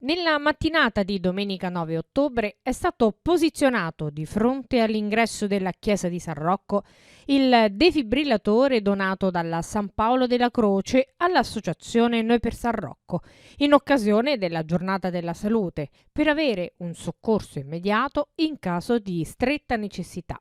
Nella mattinata di domenica 9 ottobre è stato posizionato di fronte all'ingresso della chiesa di San Rocco il defibrillatore donato dalla San Paolo della Croce all'associazione Noi per San Rocco in occasione della Giornata della Salute per avere un soccorso immediato in caso di stretta necessità.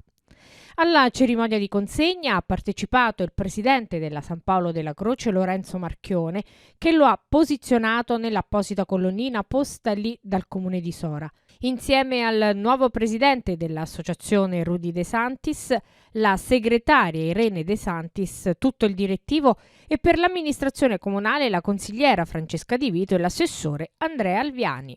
Alla cerimonia di consegna ha partecipato il presidente della San Paolo della Croce, Lorenzo Marchione, che lo ha posizionato nell'apposita colonnina posta lì dal comune di Sora. Insieme al nuovo presidente dell'associazione Rudy De Santis, la segretaria Irene De Santis, tutto il direttivo e per l'amministrazione comunale la consigliera Francesca Di Vito e l'assessore Andrea Alviani.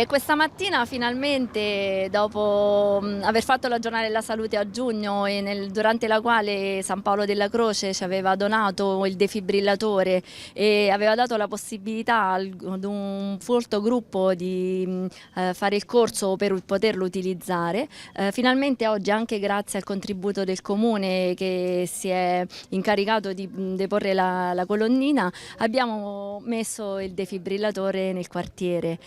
Questa mattina finalmente, dopo aver fatto la giornata della salute a giugno e durante la quale San Paolo della Croce ci aveva donato il defibrillatore e aveva dato la possibilità ad un folto gruppo di fare il corso per poterlo utilizzare, finalmente oggi, anche grazie al contributo del comune che si è incaricato di deporre la colonnina, abbiamo messo il defibrillatore nel quartiere.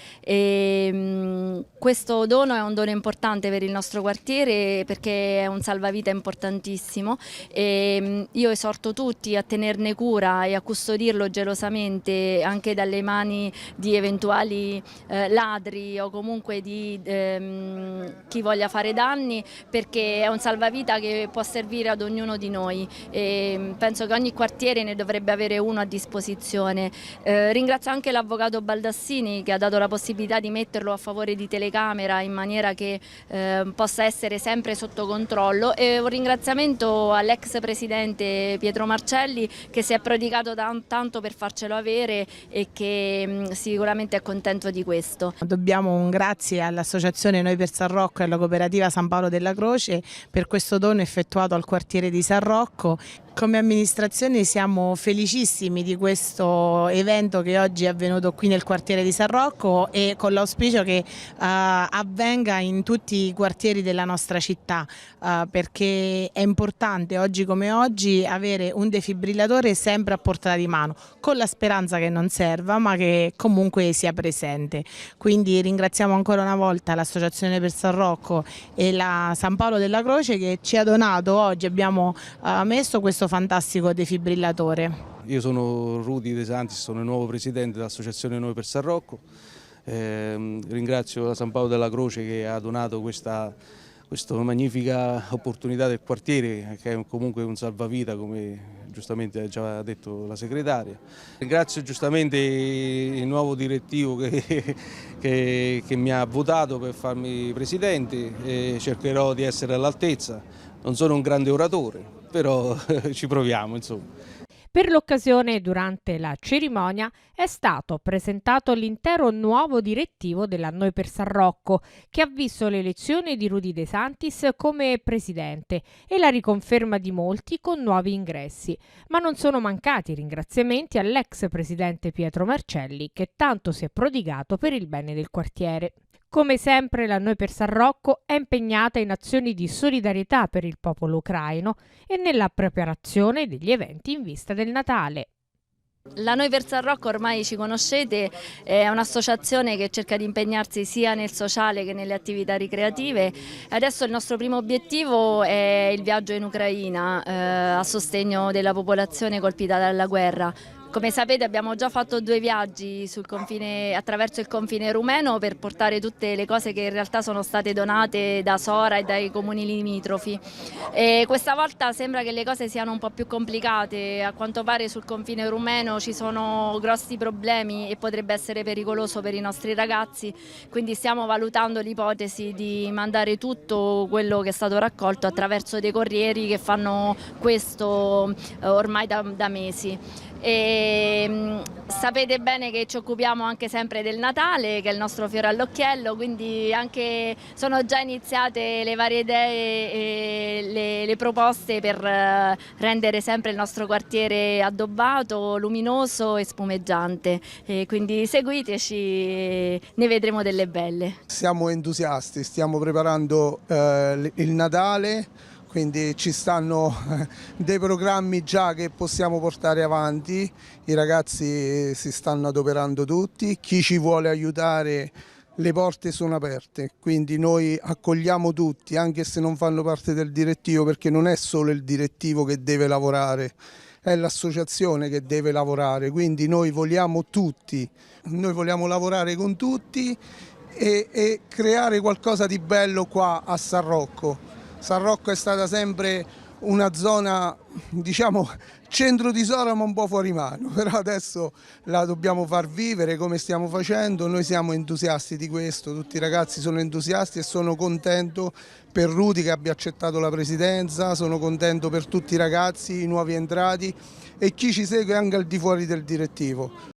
Questo dono è un dono importante per il nostro quartiere perché è un salvavita importantissimo e io esorto tutti a tenerne cura e a custodirlo gelosamente anche dalle mani di eventuali ladri o comunque di chi voglia fare danni, perché è un salvavita che può servire ad ognuno di noi e penso che ogni quartiere ne dovrebbe avere uno a disposizione. Ringrazio anche l'avvocato Baldassini che ha dato la possibilità di metterlo a favore di telecamera in maniera che possa essere sempre sotto controllo, e un ringraziamento all'ex presidente Pietro Marcelli che si è prodigato tanto per farcelo avere e che sicuramente è contento di questo. Dobbiamo un grazie all'associazione Noi per San Rocco e alla cooperativa San Paolo della Croce per questo dono effettuato al quartiere di San Rocco. Come amministrazione siamo felicissimi di questo evento che oggi è avvenuto qui nel quartiere di San Rocco e con l'auspicio che avvenga in tutti i quartieri della nostra città, perché è importante oggi come oggi avere un defibrillatore sempre a portata di mano, con la speranza che non serva ma che comunque sia presente. Quindi ringraziamo ancora una volta l'Associazione per San Rocco e la San Paolo della Croce che ci ha donato oggi, abbiamo messo questo fantastico defibrillatore. Io sono Rudy De Santis, sono il nuovo presidente dell'Associazione Noi per San Rocco. Ringrazio la San Paolo della Croce che ha donato questa magnifica opportunità del quartiere, che è comunque un salvavita, come giustamente ha già detto la segretaria. Ringrazio giustamente il nuovo direttivo che mi ha votato per farmi presidente e cercherò di essere all'altezza. Non sono un grande oratore, però ci proviamo, insomma. Per l'occasione, durante la cerimonia, è stato presentato l'intero nuovo direttivo della Noi per San Rocco, che ha visto l'elezione di Rudy De Santis come presidente e la riconferma di molti con nuovi ingressi. Ma non sono mancati ringraziamenti all'ex presidente Pietro Marcelli, che tanto si è prodigato per il bene del quartiere. Come sempre la Noi per San Rocco è impegnata in azioni di solidarietà per il popolo ucraino e nella preparazione degli eventi in vista del Natale. La Noi per San Rocco, ormai ci conoscete, è un'associazione che cerca di impegnarsi sia nel sociale che nelle attività ricreative. Adesso il nostro primo obiettivo è il viaggio in Ucraina a sostegno della popolazione colpita dalla guerra. Come sapete abbiamo già fatto 2 viaggi attraverso il confine rumeno per portare tutte le cose che in realtà sono state donate da Sora e dai comuni limitrofi. E questa volta sembra che le cose siano un po' più complicate, a quanto pare sul confine rumeno ci sono grossi problemi e potrebbe essere pericoloso per i nostri ragazzi, quindi stiamo valutando l'ipotesi di mandare tutto quello che è stato raccolto attraverso dei corrieri che fanno questo ormai da mesi. E sapete bene che ci occupiamo anche sempre del Natale, che è il nostro fiore all'occhiello, quindi anche sono già iniziate le varie idee e le proposte per rendere sempre il nostro quartiere addobbato, luminoso e spumeggiante. E quindi seguiteci e ne vedremo delle belle. Siamo entusiasti, stiamo preparando il Natale. quindi ci stanno dei programmi già che possiamo portare avanti, i ragazzi si stanno adoperando tutti, chi ci vuole aiutare le porte sono aperte, quindi noi accogliamo tutti anche se non fanno parte del direttivo, perché non è solo il direttivo che deve lavorare, è l'associazione che deve lavorare, quindi noi vogliamo tutti, noi vogliamo lavorare con tutti e creare qualcosa di bello qua a San Rocco. San Rocco è stata sempre una zona, diciamo, centro di Sora ma un po' fuori mano, però adesso la dobbiamo far vivere come stiamo facendo, noi siamo entusiasti di questo, tutti i ragazzi sono entusiasti e sono contento per Rudy che abbia accettato la presidenza, sono contento per tutti i ragazzi, i nuovi entrati e chi ci segue anche al di fuori del direttivo.